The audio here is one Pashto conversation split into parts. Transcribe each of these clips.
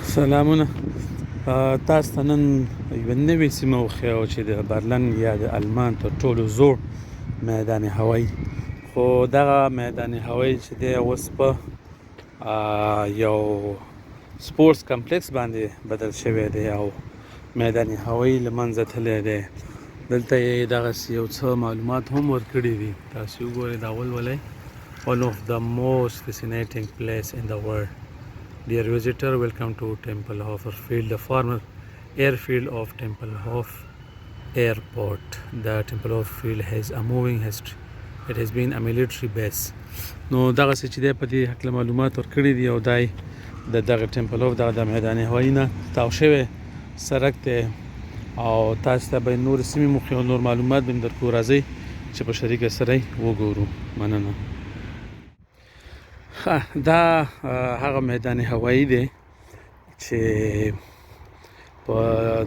سلامونه. تاسو ته نن یوه نوې سیمه وښیو چې د برلن یا د المان تر ټولو زوړ میدان هوایي، خو دغه میدان هوایي چې دی اوس په یو سپورټس کمپلیکس باندې بدل شوی دی او میدان هوایي له منځه تللی دی. دلته یې دغسې یو څه معلومات هم ورکړي دي، تاسو وګورئ دا ولولئ. One of the most fascinating place in the world. Dear visitor, welcome to Tempelhof Field, the former airfield of Tempelhof Airport. The Tempelhof Field has a moving history. It has been a military base. نو دغه څه چې دی په دې هکله معلومات ورکړي دي او دای دغه ټمپلهوف د میدان هوایي نه تاو شوی سړک دی او تاسو ته به نور سیمې مخکې او نور معلومات به درکو. راځئ چې په شریکه سره وګورو. مننه. دا هغه میدان هوایي دی چې په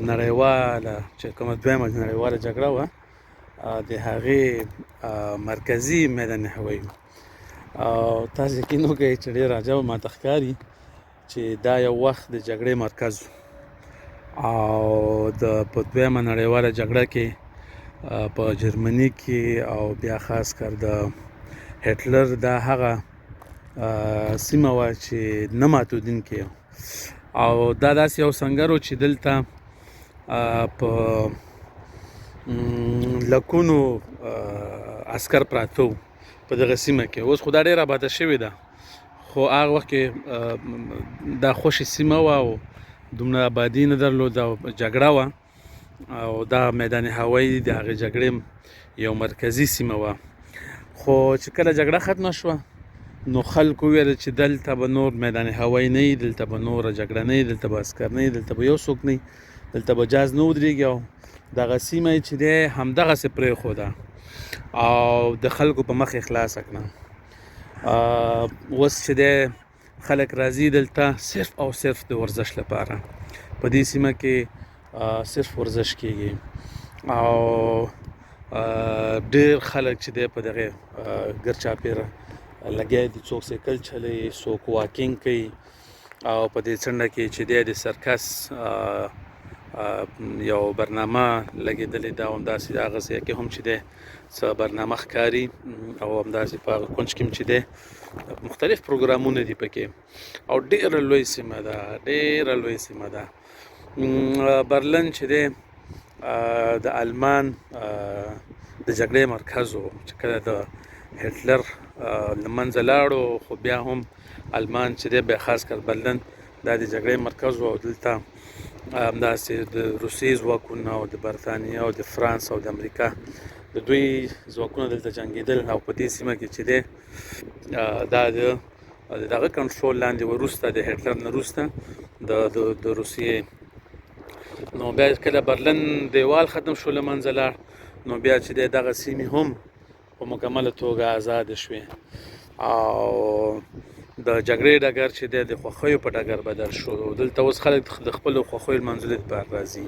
نړیواله چې کومه دویمه نړیواله جګړه وه د هغې مرکزي میدان هوایي او تاسو یقین وکړئ چې ډېر عجب ماته ښکاري چې دا یو وخت د جګړې مرکز او په دویمه نړیواله جګړه کې په جرمني کې او بیا خاص کر د هټلر دا هغه سیمه وه چې نه ماتودونکې او دا داسې یو سنګر و چې دلته په لکونو عسکر پراته وو په دغه سیمه کې. اوس خو دا ډېره آباده شوې ده، خو هغه وخت کې دا خوشې سیمه وه او دومره آبادي نه درلوده او جګړه وه او دا میدان هوایي د هغې جګړې یو مرکزي سیمه وه. خو چې کله جګړه ختمه شوه نو خلکو وویل چې دلته به نور میدان هوایي نه وي، دلته به نوره جګړه نه وي، دلته به عسکر نه وي، دلته به یو څوک نه وي، دلته به جهاز نه ودرېږي او دغه سیمه چې دی همدغسې پرېښوده او د خلکو په مخ یې خلاصه کړه. اوس چې دی خلک راځي دلته صرف او صرف د ورزش لپاره. په دې سیمه کې صرف ورزش کېږي او ډېر خلک چې دی په دغې ګرچاپېره لګیا دي، څوک سایکل چلوي، څوک واکینګ کوي او په دې څنډه کې چې دی د سرکس یو برنامه لګېدلې ده او همداسې د هغه ځای کې هم چې دی څه برنامه ښکاري او همداسې په هغه کونج کې هم چې دی مختلف پروګرامونه دي پکې او ډېره لوی سیمه ده، ډېره لوی سیمه ده. برلن چې دی د آلمان د جګړې مرکز و چې کله د هټلر له منځه لاړو، خو بیا هم آلمان چې دی بیا خاص کر برلن دا د جګړې مرکز و او دلته همداسې د روسیې ځواکونه او د برطانیې او د فرانس او د امریکا د دوی ځواکونه دلته جنګېدل او په دې سیمه کې چې دی دا د دغه کنټرول لاندې وروسته د هټلر نه وروسته د روسیې نو بیا کله برلن دیوال ختم شو له منځه لاړ نو بیا چې دی دغه سیمې هم په مکمله توګه آزاده شوې او د جګړې ډګر چې دی د خوښیو په ډګر بدل شو. دلته اوس خلک د خپلو خوښیو لمانځلو لپاره راځي.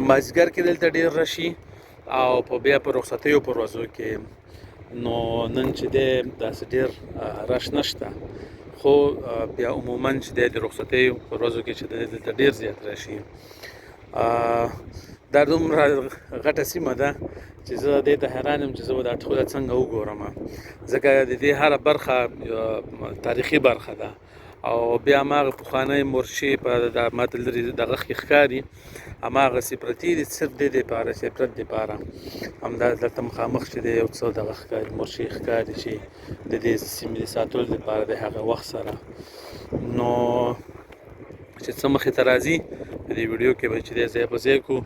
مازدیګر کې دلته ډېر رشي او په بیا په رخصتیو په ورځو کې نو نن چې دی داسې ډېر رش نشته، خو بیا عموما چې دی د رخصتیو په ورځو کې چې دی دلته ډېر زیات راشي. دا دومره غټه سیمه ده چې زه دې ته حیران یم چې زه به دا ټوله څنګه وګورم، ځکه د دې هره برخه تاریخي برخه ده او بیا هماغه پخوانی مورچې په ماته لرې دغه کې ښکاري هماغسې پرتې دي صرف دې دپاره چې عبرت دپاره همدا دلته مخامخ چې دی یو څه دغه ښکاري مورچې ښکاري چې د دې سیمې د ساتلو دپاره د هغه وخت سره. نو چې څه مخې ته راځي په دې ویډیو کې به چې دی ځای په ځای کړو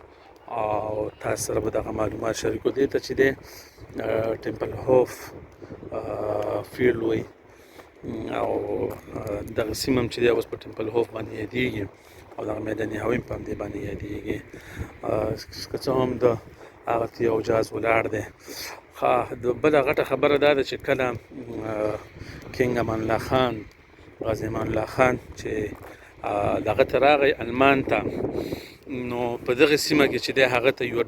او تاسو سره به دغه معلومات شریکو. دې ته چې دی ټمپلهوف فیلډ وایي او دغه سیمه هم چې دی اوس په ټمپلهوف باندې یادېږي او دغه میدان هوایي هم په همدې باندې یادېږي. که څه هم د هغه یو جهاز ولاړ دی. بله غټه خبره دا ده چې کله کینګ امان الله خان غازي امان الله خان چې دغه ته راغی المان ته نو په دغه سیمه کې چې دی هغه ته یوه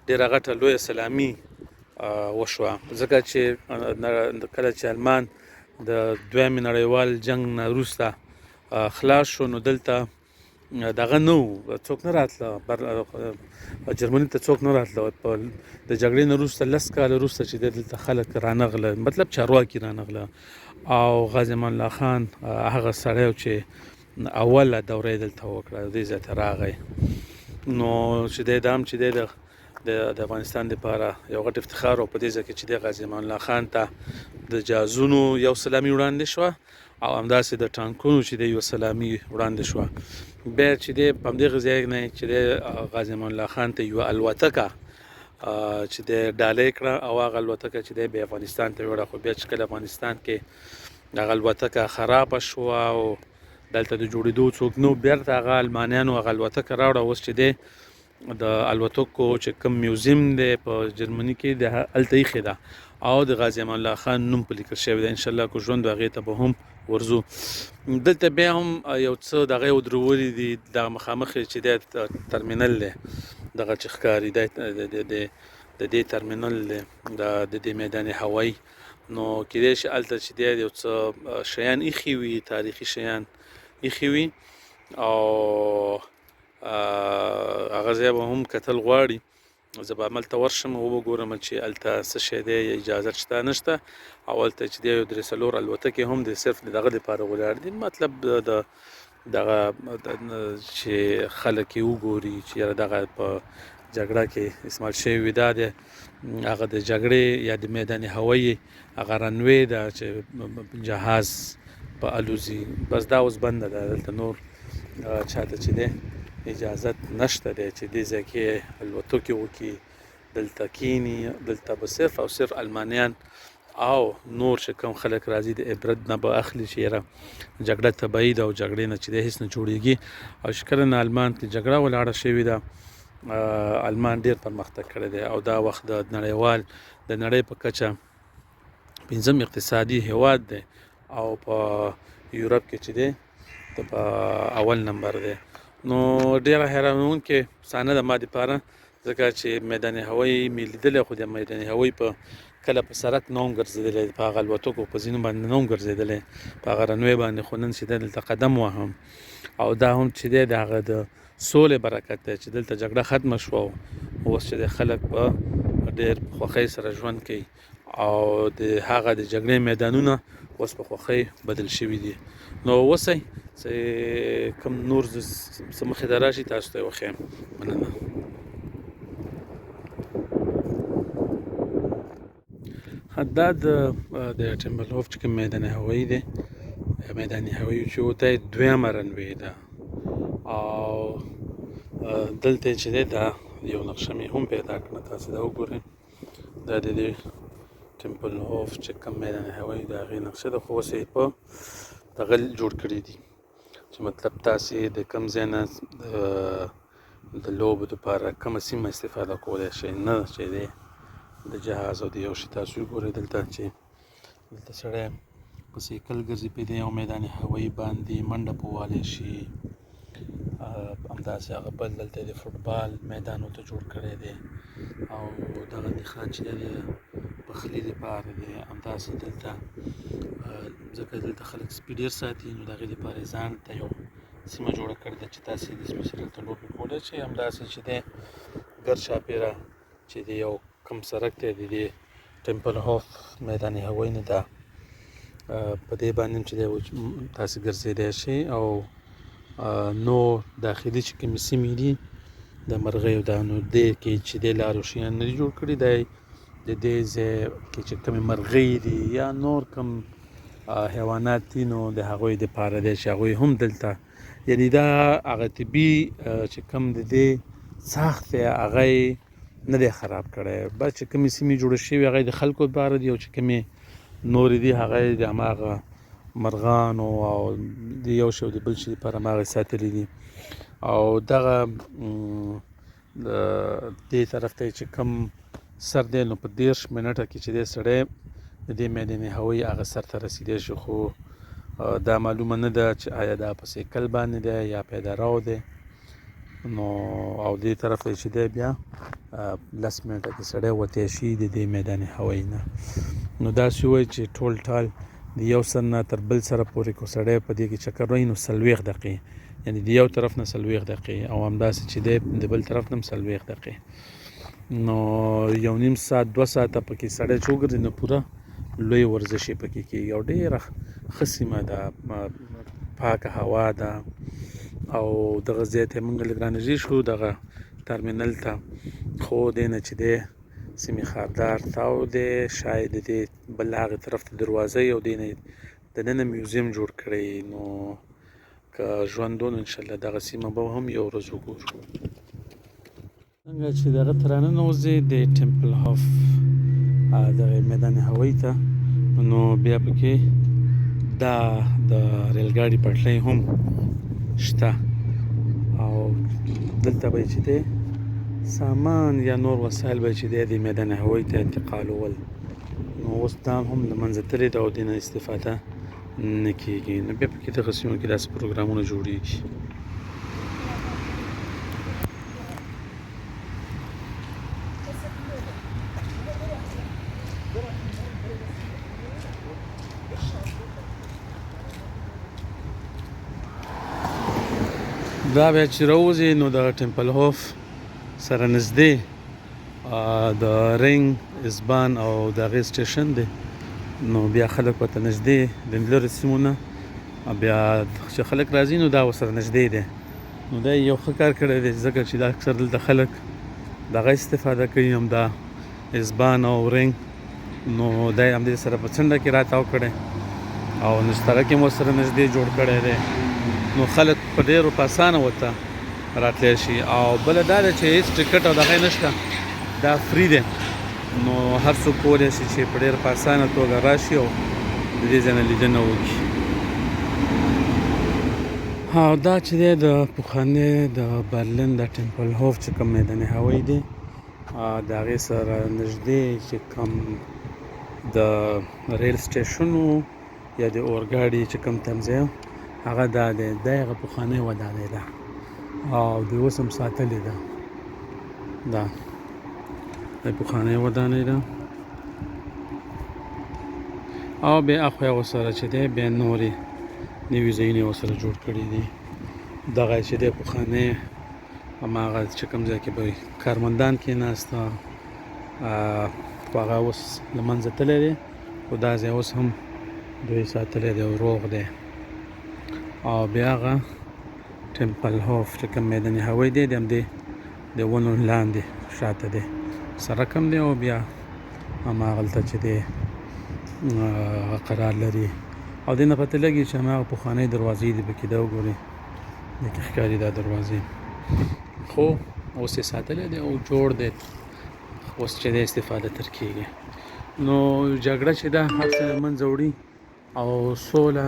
ډېره غټه لویه سلامي وشوه، ځکه چې کله چې المان د دویمې نړیوال جنګ نه وروسته خلاص شو نو دلته دغه نو څوک نه راتله جرمني ته څوک نه راتله د جګړې نه وروسته 10 کاله وروسته چې دلته خلک رانغله مطلب چارواکي رانغله او غازي امان الله خان هغه سړی چې اوله دوره دلته وکړه دې ځای ته راغی نو چې د دام چې د افغانستان لپاره یو غټ افتخار او په دې ځکه چې د غازي امان الله خان ته د جازونو یو سلامي وړاندې شو او همداسې د ټانکونو چې د یو سلامي وړاندې شو بیا چې د پم دې غځای نه چې د غازي امان الله خان ته یو الوتکه چې د ډالۍ کړه او هغه الوتکه چې د افغانستان ته وړه خو بیا چې کله افغانستان کې د الوتکه خراب شو او دلته د جوړېدو څوک نو بیرته هغه المانیانو هغه الوتکه راوړه اوس چې د الوتکو چې کوم میوزیم دی په جرمني کې د هلته ایښې ده او د غازي امان الله خان نوم په لیکل شوی دی انشاءالله که ژوند هغې ته به هم ورځو دلته بیا هم یو څه دغه ودرولي دي دغه مخامخ چې د ترمینل دی دغه چې ښکاري د دې ترمینل دی د دې میدان هوایي نو کېدای شي هلته چې دی یو څه شیان ایښي وي تاریخي شیان ایښي وي او هغه ځای به هم کتل غواړي زه به هملته ورشم او وګورم چې هلته څه شی دی اجازه شته نشته او هلته چې دی یو درې څلور الوتکې هم د صرف د دغه دپاره ولاړ دي مطلب دغه چې خلک یې وګوري چې یاره دغه په جګړه کې استعمال شوی وي دا د هغه د جګړې یا د میدان هوایي هغه رنوی ده چې جهاز په الوزي بس دا اوس بنده ده دلته نور چاته چې دی اجازت نشته دی چې دې ځای کې الوتکې وکړي دلته کینی دلته به صرف او صرف المانیان او نور چې کوم خلک راځي د عبرت نه به اخلي چې یاره جګړه طبیعي ده او جګړې نه چې دی هېڅ نه جوړېږي او چې کله نه المان کې جګړه ولاړه شوې ده المان ډېر پرمختګ کړی دی او دا وخت د نړیوال د نړۍ په کچه 5م اقتصادي هیواد دی او په یورپ کې چې دی په اول نمبر دی نو ډیره حیرانونکې صحنه ده ما دپاره ځکه چې میدان هوایي مې لیدلی خو د میدان هوایي په کله په سړک نه هم ګرځېدلی په هغه الوتکو په ځینو باندې نه هم ګرځېدلی په هغه رنوی باندې خو نن چې دی دلته قدم وهم او دا هم چې دی د هغه د سولې برکت دی چې دلته جګړه ختمه شوه اوس چې د خلک په ډېر خوښۍ سره ژوند کوي او د هغه د جګړې میدانونه اوس په خوښۍ بدل شوي دي نو اوسئ چې کوم نور څه مخې ته راشي تاسو ته یې وښیم مننه دا د ټمبلهوف چې کوم میدان هوایي دی میدان هوایي چې وته یې دویمه رنوی ده او دلته چې دی دا یو نقشه مې هم پیدا کړه تاسو دا وګورئ دا د دې ټمبلهوف چې کوم میدان هوایي د هغې نقشه ده خو اوس یې په دغه جوړ کړي دي چې مطلب تاسې د کوم ځای نه د لوبو دپاره کومه سیمه استفاده کولی شئ نه چې دی د جهاز او د یو شي تاسو وګورئ دلته چې دلته سړی په سایکل ګرځي په دې یو میدان هوایي باندې منډه په والی شي همداسې هغه بل دلته د فوټبال میدان ورته جوړ کړی دی او دغه نښان چې دی د پخلي دپاره دی همداسې دلته ځکه دلته خلک سپي ډېر ساتي نو د هغې دپاره یې ځان ته یو سیمه جوړه کړې ده چې تاسې د سپي سره دلته لوبې کولی شئ همداسې چې دی ګرد شاپېره چې د یو کوم سړک دی د دې ټمبلهوف میدان هوایي نه ده په دې باندې چې دی تاسې ګرځېدی شئ او نو داخلي چې کومې سیمې دي د مرغیو دا نو دې کې چې دی لارو شیان نه دي جوړ کړي دی د دې ځای کې چې کومې مرغۍ دي یا نور کوم حیوانات دي نو د هغوی دپاره دی چې هغوی هم دلته یعنې دا هغه طبي چې کوم د دې ساخت دی هغه یې نه دی خراب کړی بس چې کومې سیمې جوړې شوي هغه د خلکو دپاره دي او چې کومې نورې دي هغه یې د هماغه مرغانو او د یو شي او د بل شي دپاره هماغه ساتلي دي او دغه دې طرف ته چې کوم سر دی نو په 30 منټه کې چې دی سړی د دې میدان هوایي هغه سر ته رسیدی شي خو دا معلومه نه ده چې آیا دا په سایکل باندې دی یا پیاده رو دی نو او دې طرف ته چې دی بیا 10 منټه کې سړی وتی شي د دې میدان هوایي نه نو داسې وایي چې ټول ټال د یو سر نه تر بل سره پورې کو سړی په دې کې چکر وهي نو 40 دقیقې، یعنی د یو طرف نه 40 دقیقې او همداسې چې دی د بل طرف نه هم 40 دقیقې. نو یو نیم ساعت 2 ساعته پکې سړی چې وګرځي نو پوره لوی ورزش یې پکې کېږي او ډېره ښه سیمه ده، پاکه هوا ده او دغه ځای ته موږ لږ رانږدې شو دغه ټرمینل ته، خو دې نه چې دی سیمې خاردار تاو دی، شاید د دې بل هغې طرف ته دروازه یې او دې نه دننه میوزیم جوړ کړی. نو که ژوند و نو انشاءالله دغه سیمه به هم یو ورځ وګورو. څنګه چې دغه ته راننوځې د ټمپل هاف دغه میدان هوایي ته، نو بیا پکې دا د ریل ګاډي پټلۍ هم شته او دلته به چې دی سامان یا نور وسایل به چې دی د میدان هوایي ته انتقالول. نو اوس دا هم له منځه تللې ده او دې نه استفاده نه کېږي. نو بیا پکې دغه سیمو کې داسې پروګرامونه جوړېږي. دا بیا چې راوځي نو د ټمپل هاف سره نږدې د رینګ اسبان او د هغې سټیشن دی، نو بیا خلک ورته نږدې د لرې سیمو نه بیا چې خلک راځي نو دا ورسره نږدې دی. نو دا یو ښه کار کړی دی ځکه چې دا اکثر دلته خلک دغه استفاده کوي، هم دا اسبان او رینګ، نو دا یې همدې سره په څنډه کې راتاو کړی او نشترک یې هم ورسره نږدې جوړ کړی دی، نو خلک په ډېرو په اسانه ورته راتلی شي. او بله دا ده چې هېڅ ټکټ او دغه یې نشته، دا فری دی، نو هر څوک کولی شي چې په ډېر په اسانه توګه راشي او د دې ځای نه لیدنه وکړي. او دا چې دی د پخواني د برلین د ټمپل هاف چې کوم میدان هوایي دی د هغې سره نږدې چې کوم د ریل سټیشن یا د اورګاډي چې کوم تمځای هغه دا دی، دا هغه پخوانۍ ودانۍ ده او دوی اوس هم ساتلې ده. دا پخوانۍ ودانۍ ده او بیا اخوا یې ورسره چې دی بیا نورې نوي ځایونه یې ورسره جوړ کړي دي. دغه چې دی پخوانۍ هماغه چې کوم ځای کې به کارمندان کېناسته خو هغه اوس له منځه تللی دی، خو دا ځای اوس هم دوی ساتلی دی او روغ دی. او بیا هغه ټمپل هاف چې کوم میدان هوایي دی د همدې د ونو لاندې شاته دی، سړک هم دی او بیا هماغلته چې دی قرار لري او دې نه پته لګي چې هماغه پخوانۍ دروازې دي پکې دا وګورئ دکې ښکاري دا دروازې، خو اوس یې ساتلی دی او جوړ دی، اوس چې دی استفاده تر کېږي. نو جګړه چې ده هر څه له منځه وړي او سوله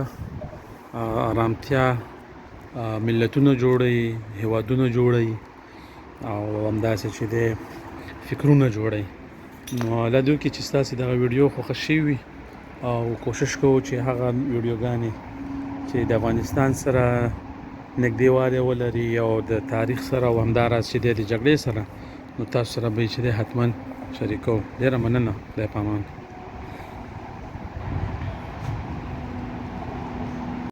آرامتیا ملتونه جوړوي، هیوادونه جوړوي او همداسې چې دی فکرونه جوړوي. نو الله دې وکړي چې ستاسې دغه ویډیو خوښه شوې وي او کوشش کوو چې هغه ویډیوګانې چې د افغانستان سره نږدېوالی ولري او د تاریخ سره او همداراز چې دی د جګړې سره، نو تاسو سره به یې چې دی حتما شریکوو. ډېره مننه، خدای په امان.